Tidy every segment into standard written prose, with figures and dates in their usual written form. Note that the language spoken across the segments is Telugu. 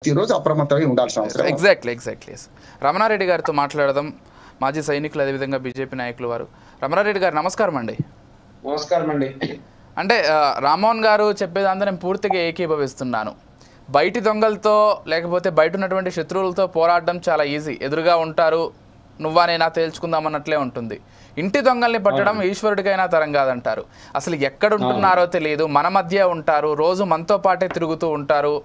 ప్రతిరోజు అప్రమత్తమై ఉండాల్సిన అవసరం. ఎగ్జాక్ట్లీ. రమణారెడ్డి గారితో మాట్లాడదాం. మాజీ సైనికులు, అదేవిధంగా బీజేపీ నాయకులు వారు. రమణారెడ్డి గారు నమస్కారం అండి. నమస్కారం అండి. అంటే రామ్మోహన్ గారు చెప్పేదంతా నేను పూర్తిగా ఏకీభవిస్తున్నాను. బయటి దొంగలతో లేకపోతే బయట ఉన్నటువంటి శత్రువులతో పోరాడడం చాలా ఈజీ. ఎదురుగా ఉంటారు, నువ్వా నేనా తేల్చుకుందాం అన్నట్లే ఉంటుంది. ఇంటి దొంగల్ని పట్టడం ఈశ్వరుడికైనా తరం కాదంటారు. అసలు ఎక్కడుంటున్నారో తెలియదు, మన మధ్య ఉంటారు, రోజు మనతో పాటే తిరుగుతూ ఉంటారు.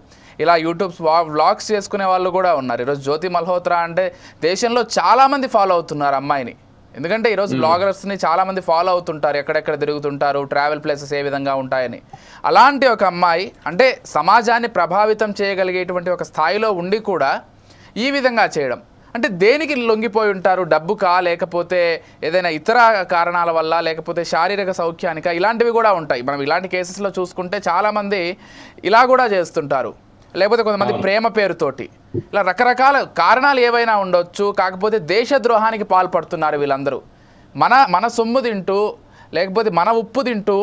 ఇలా యూట్యూబ్స్ వ్లాగ్స్ చేసుకునే వాళ్ళు కూడా ఉన్నారు. ఈరోజు జ్యోతి మల్హోత్రా అంటే దేశంలో చాలామంది ఫాలో అవుతున్నారు అమ్మాయిని. ఎందుకంటే ఈరోజు బ్లాగర్స్ని చాలామంది ఫాలో అవుతుంటారు, ఎక్కడెక్కడ తిరుగుతుంటారు, ట్రావెల్ ప్లేసెస్ ఏ విధంగా ఉంటాయని. అలాంటి ఒక అమ్మాయి అంటే సమాజాన్ని ప్రభావితం చేయగలిగేటువంటి ఒక స్థాయిలో ఉండి కూడా ఈ విధంగా చేయడం అంటే దేనికి లొంగిపోయి ఉంటారు? డబ్బుకా, లేకపోతే ఏదైనా ఇతర కారణాల వల్ల, లేకపోతే శారీరక సౌఖ్యానిక? ఇలాంటివి కూడా ఉంటాయి. మనం ఇలాంటి కేసెస్లో చూసుకుంటే చాలామంది ఇలా కూడా చేస్తుంటారు, లేకపోతే కొంతమంది ప్రేమ పేరుతోటి. ఇలా రకరకాల కారణాలు ఏవైనా ఉండొచ్చు. కాకపోతే దేశద్రోహానికి పాల్పడుతున్నారు వీళ్ళందరూ. మన సొమ్ము తింటూ, లేకపోతే మన ఉప్పు తింటూ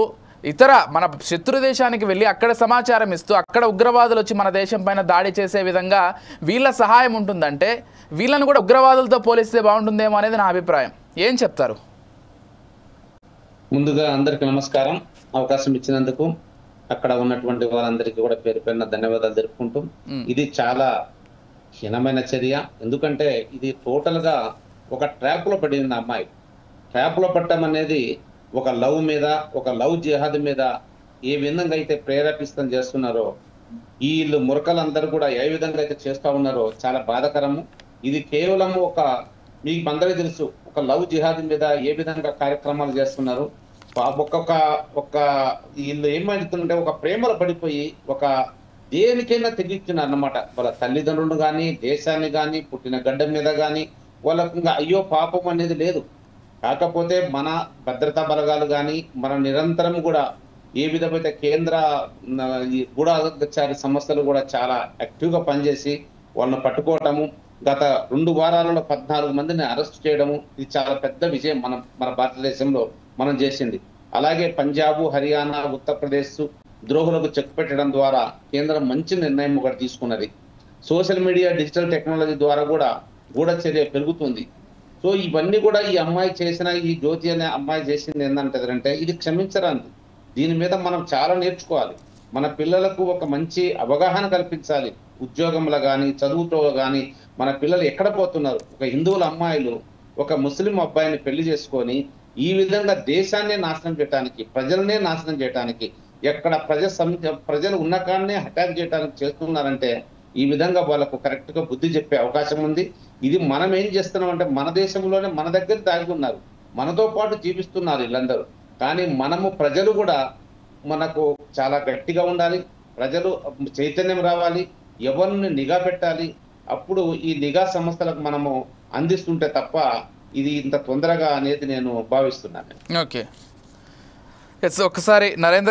మన శత్రు దేశానికి వెళ్ళి అక్కడ సమాచారం ఇస్తూ అక్కడ ఉగ్రవాదులు వచ్చి మన దేశం పైన దాడి చేసే విధంగా వీళ్ళ సహాయం ఉంటుందంటే వీళ్ళని కూడా ఉగ్రవాదులతో పోలిస్తే బాగుంటుందేమో అనేది నా అభిప్రాయం. ఏం చెప్తారు? ముందుగా అందరికి నమస్కారం. అవకాశం ఇచ్చినందుకు అక్కడ ఉన్నటువంటి వారందరికీ కూడా పేరు పేరున ధన్యవాదాలు తెలుపుకుంటూ, ఇది చాలా హీనమైన చర్య. ఎందుకంటే ఇది టోటల్ గా ఒక ట్రాప్ లో పడింది అమ్మాయి. ట్రాప్ లో పట్టడం అనేది ఒక లవ్ మీద, ఒక లవ్ జిహాద్ మీద ఏ విధంగా అయితే ప్రేరేపిస్తం చేస్తున్నారో, వీళ్ళు మురకలందరూ కూడా ఏ విధంగా అయితే చేస్తా ఉన్నారో చాలా బాధాకరము. ఇది కేవలం మీకు అందరికీ తెలుసు, ఒక లవ్ జిహాద్ మీద ఏ విధంగా కార్యక్రమాలు చేస్తున్నారు. వీళ్ళు ఏమవుతుందంటే ఒక ప్రేమలో పడిపోయి ఒక దేనికైనా తెగించున్నారు అన్నమాట. వాళ్ళ తల్లిదండ్రులు కానీ, దేశాన్ని కానీ, పుట్టిన గడ్డ మీద కానీ వాళ్ళకు ఇంకా అయ్యో పాపం అనేది లేదు. కాకపోతే మన భద్రతా బలగాలు కానీ మన నిరంతరం కూడా ఏ విధమైన కేంద్ర గూఢచారి సంస్థలు కూడా చాలా యాక్టివ్గా పనిచేసి వాళ్ళని పట్టుకోవటము, గత 2 వారాలలో 14 మందిని అరెస్ట్ చేయడము, ఇది చాలా పెద్ద విజయం మన భారతదేశంలో మనం చేసింది. అలాగే పంజాబ్, హర్యానా, ఉత్తరప్రదేశ్ ద్రోహులకు చెక్ పెట్టడం ద్వారా కేంద్రం మంచి నిర్ణయం ఒకటి తీసుకున్నది. సోషల్ మీడియా, డిజిటల్ టెక్నాలజీ ద్వారా కూడా గూఢచర్య పెరుగుతుంది. సో ఇవన్నీ కూడా ఈ అమ్మాయి చేసిన, ఈ జ్యోతి అనే అమ్మాయి చేసింది ఏంటంటే ఇది క్షమించరాంది. దీని మీద మనం చాలా నేర్చుకోవాలి. మన పిల్లలకు ఒక మంచి అవగాహన కల్పించాలి. ఉద్యోగంలో కానీ, చదువుతో కానీ మన పిల్లలు ఎక్కడ పోతున్నారు. ఒక హిందువుల అమ్మాయిలు ఒక ముస్లిం అబ్బాయిని పెళ్లి చేసుకొని ఈ విధంగా దేశాన్నే నాశనం చేయడానికి, ప్రజలనే నాశనం చేయడానికి, ఎక్కడ ప్రజలు ఉన్న కాడనే అటాక్ చేయడానికి చేస్తున్నారంటే ఈ విధంగా వాళ్ళకు కరెక్ట్ గా బుద్ధి చెప్పే అవకాశం ఉంది. ఇది మనం ఏం చేస్తున్నాం అంటే మన దేశంలోనే మన దగ్గర దాగి ఉన్నారు, మనతో పాటు జీవిస్తున్నారు వీళ్ళందరూ. కానీ ప్రజలు కూడా మనకు చాలా గట్టిగా ఉండాలి. ప్రజలు చైతన్యం రావాలి, ఎవరిని నిఘా పెట్టాలి. అప్పుడు ఈ నిఘా సంస్థలకు మనము అందిస్తుంటే తప్ప ఇది ఇంత తొందరగా అనేది నేను భావిస్తున్నాను. ఓకే, ఒకసారి నరేంద్ర